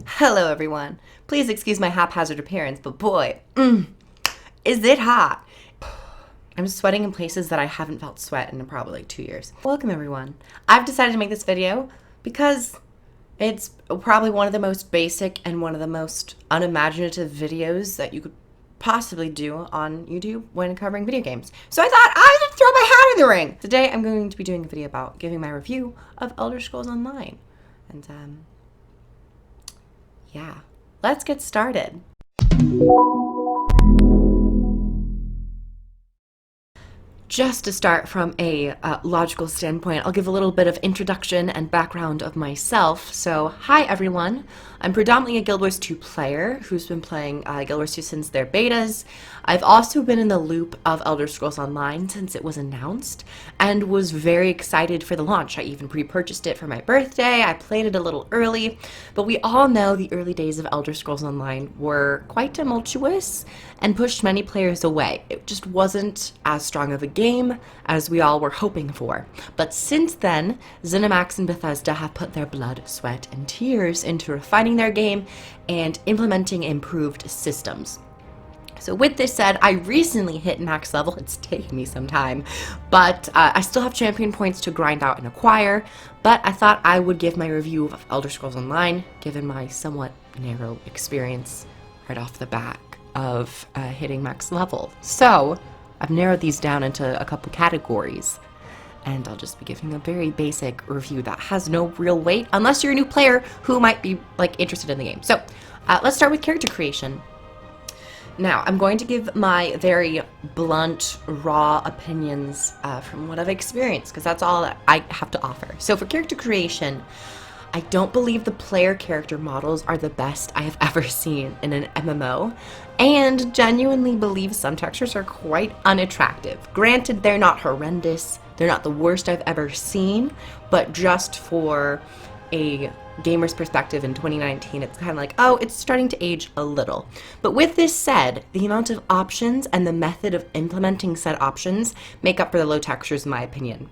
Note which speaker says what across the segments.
Speaker 1: Hello everyone. Please excuse my haphazard appearance, but boy, is it hot. I'm sweating in places that I haven't felt sweat in probably like 2 years. Welcome everyone. I've decided to make this video because it's probably one of the most basic and one of the most unimaginative videos that you could possibly do on YouTube when covering video games. So I thought I would throw my hat in the ring. Today I'm going to be doing a video about giving my review of Elder Scrolls Online. And yeah, let's get started. Just to start from a logical standpoint, I'll give a little bit of introduction and background of myself. So, hi everyone. I'm predominantly a Guild Wars 2 player who's been playing Guild Wars 2 since their betas. I've also been in the loop of Elder Scrolls Online since it was announced and was very excited for the launch. I even pre-purchased it for my birthday. I played it a little early, but we all know the early days of Elder Scrolls Online were quite tumultuous and pushed many players away. It just wasn't as strong of a game as we all were hoping for. But since then, ZeniMax and Bethesda have put their blood, sweat, and tears into refining their game and implementing improved systems. So with this said, I recently hit max level. It's taken me some time, but I still have champion points to grind out and acquire, but I thought I would give my review of Elder Scrolls Online, given my somewhat narrow experience right off the bat of hitting max level. So I've narrowed these down into a couple categories, and I'll just be giving a very basic review that has no real weight unless you're a new player who might be interested in the game. So let's start with character creation. Now, I'm going to give my very blunt, raw opinions from what I've experienced, because that's all that I have to offer. So for character creation, I don't believe the player character models are the best I have ever seen in an MMO, and genuinely believe some textures are quite unattractive. Granted, they're not horrendous, they're not the worst I've ever seen, but just for a gamer's perspective in 2019, it's kind of like, oh, it's starting to age a little. But with this said, the amount of options and the method of implementing said options make up for the low textures in my opinion.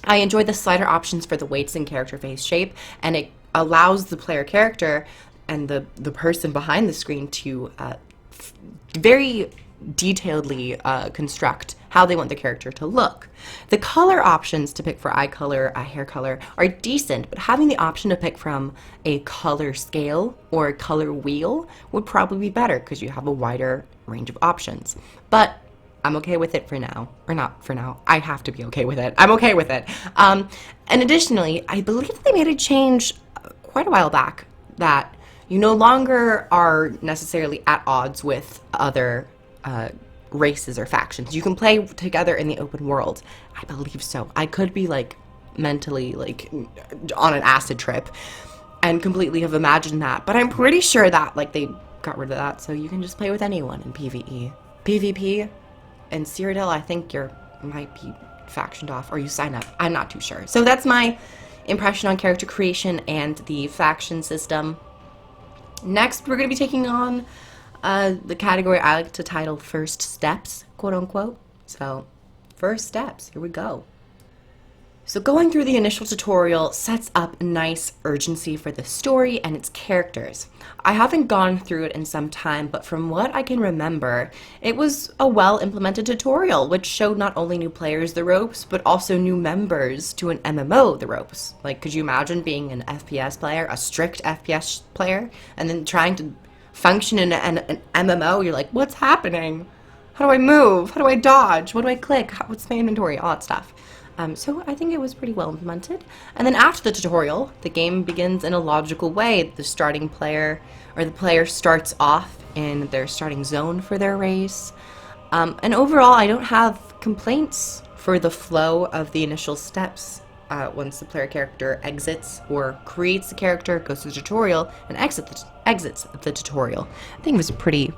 Speaker 1: I enjoy the slider options for the weights and character face shape, and it allows the player character and the person behind the screen to very detailedly construct how they want the character to look. The color options to pick for eye color, hair color are decent, but having the option to pick from a color scale or a color wheel would probably be better because you have a wider range of options. But I'm okay with it for now. Or not for now. I have to be okay with it. I'm okay with it. And additionally, I believe they made a change quite a while back that you no longer are necessarily at odds with other races or factions. You can play together in the open world. I believe so. I could be mentally on an acid trip and completely have imagined that, but I'm pretty sure that they got rid of that, so you can just play with anyone in PvE. PvP and Cyrodiil, I think you might be factioned off or you sign up. I'm not too sure. So that's my impression on character creation and the faction system. Next, we're going to be taking on the category I like to title First Steps, quote unquote. So, first steps, here we go. So going through the initial tutorial sets up nice urgency for the story and its characters. I haven't gone through it in some time, but from what I can remember, it was a well-implemented tutorial, which showed not only new players the ropes, but also new members to an MMO the ropes. Could you imagine being an FPS player, a strict FPS player, and then trying to function in an MMO? You're like, what's happening? How do I move? How do I dodge? What do I click? What's my inventory? All that stuff. So I think it was pretty well implemented. And then after the tutorial, the game begins in a logical way. The starting player, or the player starts off in their starting zone for their race. And overall, I don't have complaints for the flow of the initial steps once the player character exits or creates the character, goes to the tutorial, and exits the tutorial. I think it was pretty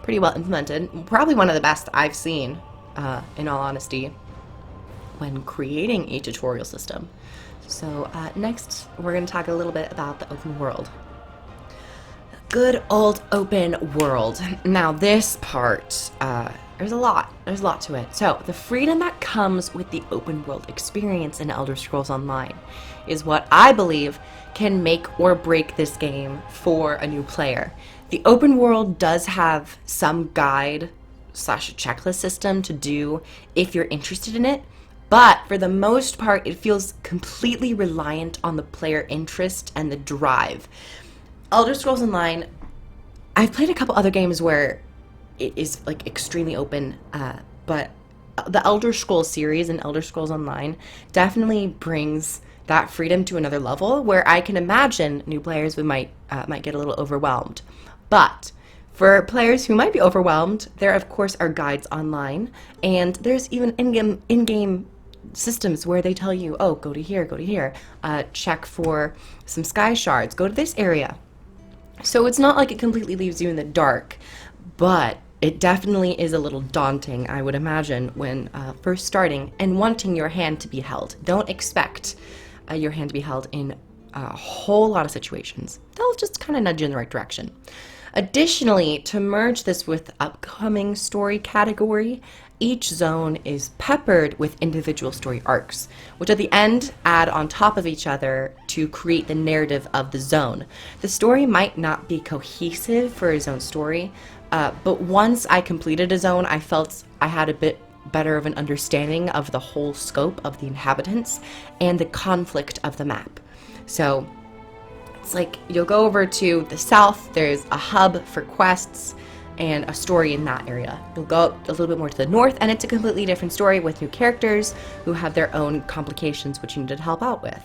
Speaker 1: well implemented. Probably one of the best I've seen, in all honesty, when creating a tutorial system. So next, we're going to talk a little bit about the open world. Good old open world. Now this part There's a lot. There's a lot to it. So, the freedom that comes with the open world experience in Elder Scrolls Online is what I believe can make or break this game for a new player. The open world does have some guide slash checklist system to do if you're interested in it, but for the most part, it feels completely reliant on the player interest and the drive. Elder Scrolls Online, I've played a couple other games where it is like extremely open, but the Elder Scrolls series and Elder Scrolls Online definitely brings that freedom to another level where I can imagine new players might get a little overwhelmed. But for players who might be overwhelmed, there of course are guides online, and there's even in-game systems where they tell you, oh, go to here, check for some sky shards, go to this area. So it's not like it completely leaves you in the dark, but it definitely is a little daunting, I would imagine, when first starting and wanting your hand to be held. Don't expect your hand to be held in a whole lot of situations. They'll just kind of nudge you in the right direction. Additionally, to merge this with upcoming story category, each zone is peppered with individual story arcs, which at the end add on top of each other to create the narrative of the zone. The story might not be cohesive for a zone story, but once I completed a zone, I felt I had a bit better of an understanding of the whole scope of the inhabitants and the conflict of the map. So it's like you'll go over to the south, there's a hub for quests and a story in that area. You'll go a little bit more to the north and it's a completely different story with new characters who have their own complications which you need to help out with.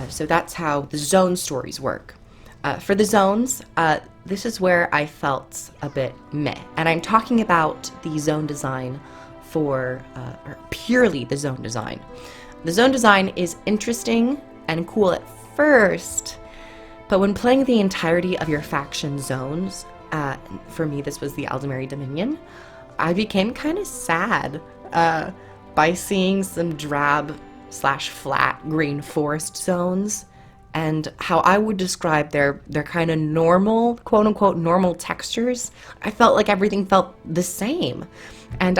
Speaker 1: So that's how the zone stories work. For the zones, this is where I felt a bit meh. And I'm talking about the zone design or purely the zone design. The zone design is interesting and cool at first, but when playing the entirety of your faction zones, for me this was the Aldemary Dominion, I became kind of sad by seeing some drab slash flat green forest zones and how I would describe their kind of normal, quote unquote, normal textures. I felt like everything felt the same. And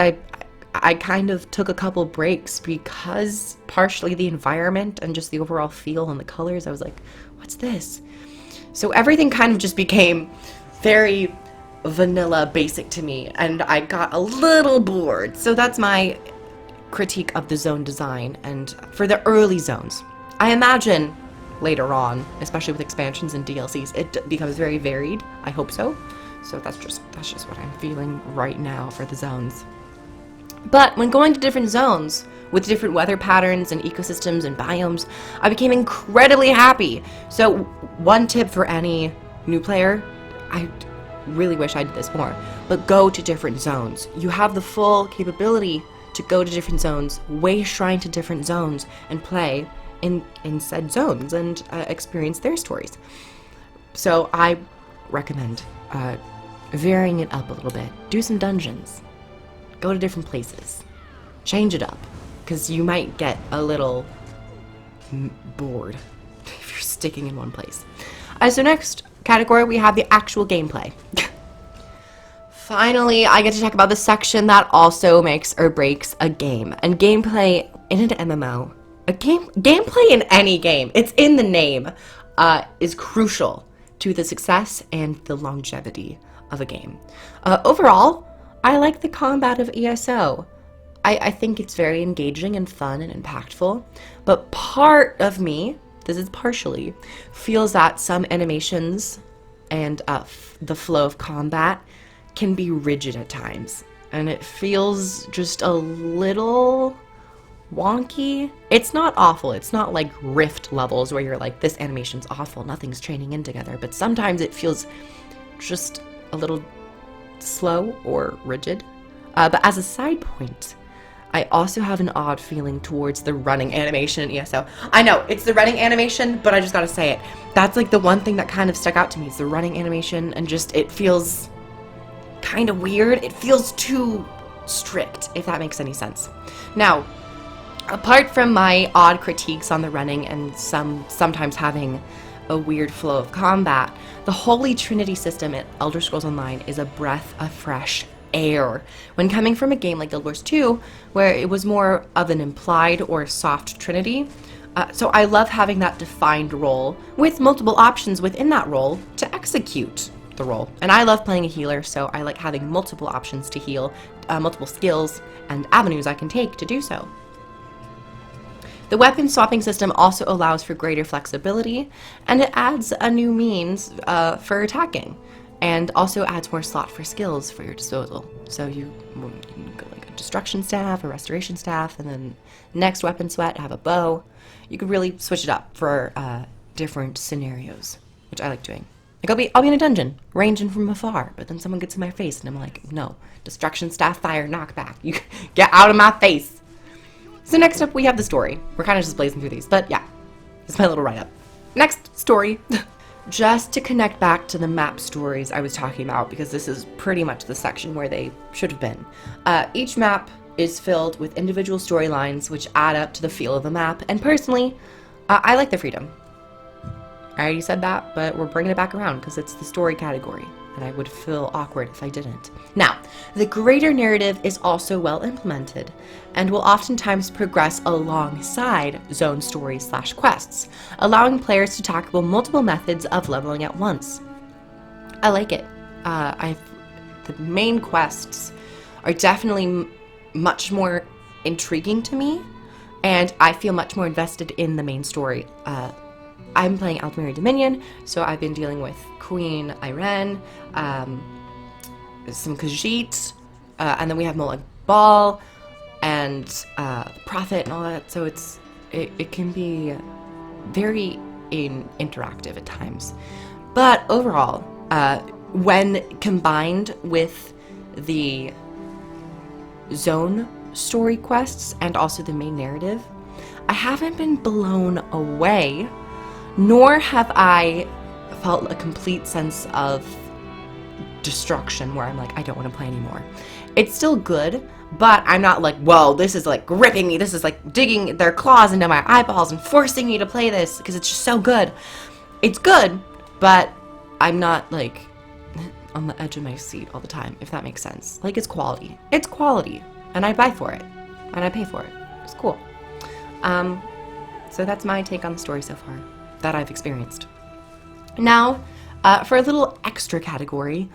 Speaker 1: I kind of took a couple breaks because partially the environment and just the overall feel and the colors, I was like, what's this? So everything kind of just became very vanilla basic to me and I got a little bored. So that's my critique of the zone design and for the early zones. I imagine later on, especially with expansions and DLCs, it becomes very varied. I hope so. So that's just what I'm feeling right now for the zones. But when going to different zones with different weather patterns and ecosystems and biomes, I became incredibly happy. So one tip for any new player, I really wish I did this more, but go to different zones. You have the full capability to go to different zones, way shrine to different zones, and play in said zones and experience their stories. So I recommend varying it up a little bit. Do some dungeons. Go to different places. Change it up, because you might get a little bored if you're sticking in one place. So next category, we have the actual gameplay. Finally, I get to talk about the section that also makes or breaks a game. And gameplay in an MMO, gameplay in any game, it's in the name, is crucial to the success and the longevity of a game. Overall, I like the combat of ESO. I think it's very engaging and fun and impactful, but part of me, this is partially, feels that some animations and the flow of combat can be rigid at times, and it feels just a little wonky. It's not awful, it's not like Rift levels where you're like, this animation's awful, nothing's chaining in together, but sometimes it feels just a little slow or rigid. But as a side point, I also have an odd feeling towards the running animation in ESO. I know, it's the running animation, but I just gotta say it. That's like the one thing that kind of stuck out to me, is the running animation, and just, it feels kind of weird. It feels too strict, if that makes any sense. Now, apart from my odd critiques on the running and sometimes having a weird flow of combat, the Holy Trinity system in Elder Scrolls Online is a breath of fresh air when coming from a game like Guild Wars 2, where it was more of an implied or soft trinity. So I love having that defined role with multiple options within that role to execute the role. And I love playing a healer, so I like having multiple options to heal, multiple skills and avenues I can take to do so. The weapon swapping system also allows for greater flexibility, and it adds a new means for attacking, and also adds more slot for skills for your disposal. So you can go like a destruction staff, a restoration staff, and then next weapon sweat, have a bow. You could really switch it up for different scenarios, which I like doing. Like I'll be in a dungeon, ranging from afar, but then someone gets in my face, and I'm like, no, destruction staff, fire, knockback. You get out of my face. So next up, we have the story. We're kind of just blazing through these, but yeah, it's my little write-up. Next story. Just to connect back to the map stories I was talking about, because this is pretty much the section where they should have been. Each map is filled with individual storylines which add up to the feel of the map, and personally, I like the freedom. I already said that, but we're bringing it back around because it's the story category, and I would feel awkward if I didn't. Now, the greater narrative is also well implemented, and will oftentimes progress alongside zone stories / quests, allowing players to tackle multiple methods of leveling at once. I like it. The main quests are definitely much more intriguing to me, and I feel much more invested in the main story. I'm playing Altamiri Dominion, so I've been dealing with Queen Irene, some Khajiit, and then we have Molag Bal, and Prophet and all that, so it can be very interactive at times. But overall, when combined with the zone story quests and also the main narrative, I haven't been blown away, nor have I felt a complete sense of destruction where I'm like, I don't want to play anymore. It's still good, but I'm not like, whoa, this is like gripping me, this is like digging their claws into my eyeballs and forcing me to play this because it's just so good. It's good, but I'm not like on the edge of my seat all the time, if that makes sense. Like, it's quality. It's quality, and I buy for it, and I pay for it. It's cool. So that's my take on the story so far that I've experienced. Now, for a little extra category,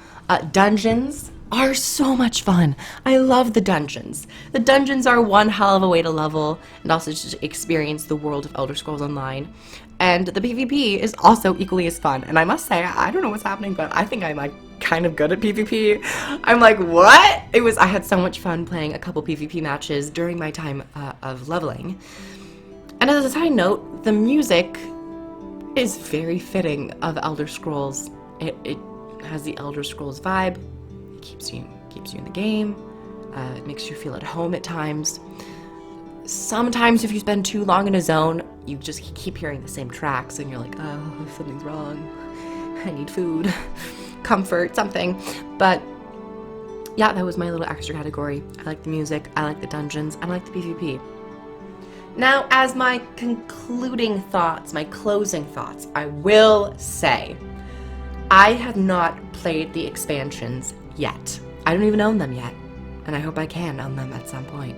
Speaker 1: dungeons are so much fun. I love the dungeons. The dungeons are one hell of a way to level and also just experience the world of Elder Scrolls Online. And the PvP is also equally as fun. And I must say, I don't know what's happening, but I think I'm like kind of good at PvP. I'm like, what? I had so much fun playing a couple PvP matches during my time of leveling. And as a side note, the music is very fitting of Elder Scrolls. It has the Elder Scrolls vibe. It keeps you in the game. It makes you feel at home at times. Sometimes if you spend too long in a zone, you just keep hearing the same tracks and you're like, oh, something's wrong. I need food, comfort, something. But yeah, that was my little extra category. I like the music, I like the dungeons, I like the PvP. Now, as my concluding thoughts, my closing thoughts, I will say, I have not played the expansions yet. I don't even own them yet, and I hope I can own them at some point.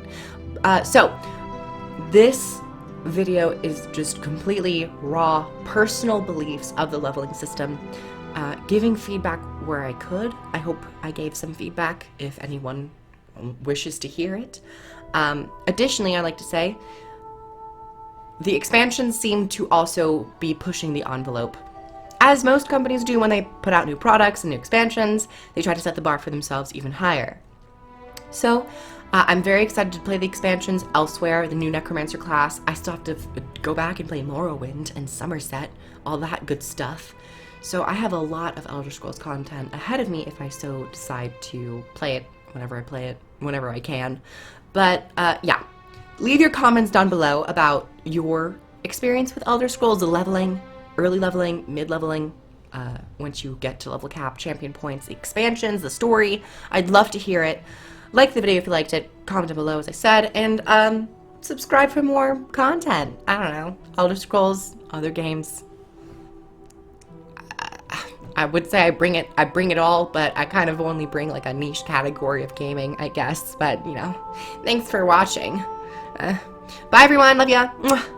Speaker 1: So, this video is just completely raw, personal beliefs of the leveling system, giving feedback where I could. I hope I gave some feedback if anyone wishes to hear it. Additionally, I like to say, the expansions seem to also be pushing the envelope. As most companies do when they put out new products and new expansions, they try to set the bar for themselves even higher. So, I'm very excited to play the expansions elsewhere, the new Necromancer class. I still have to go back and play Morrowind and Somerset, all that good stuff. So I have a lot of Elder Scrolls content ahead of me if I so decide to play it whenever I can. But yeah, leave your comments down below about your experience with Elder Scrolls, the leveling, early leveling, mid-leveling, once you get to level cap, champion points, the expansions, the story. I'd love to hear it. Like the video if you liked it, comment down below as I said, and subscribe for more content. I don't know, Elder Scrolls, other games. I would say I bring it all, but I kind of only bring like a niche category of gaming, I guess. But, you know, thanks for watching. Bye everyone, love ya. Mwah.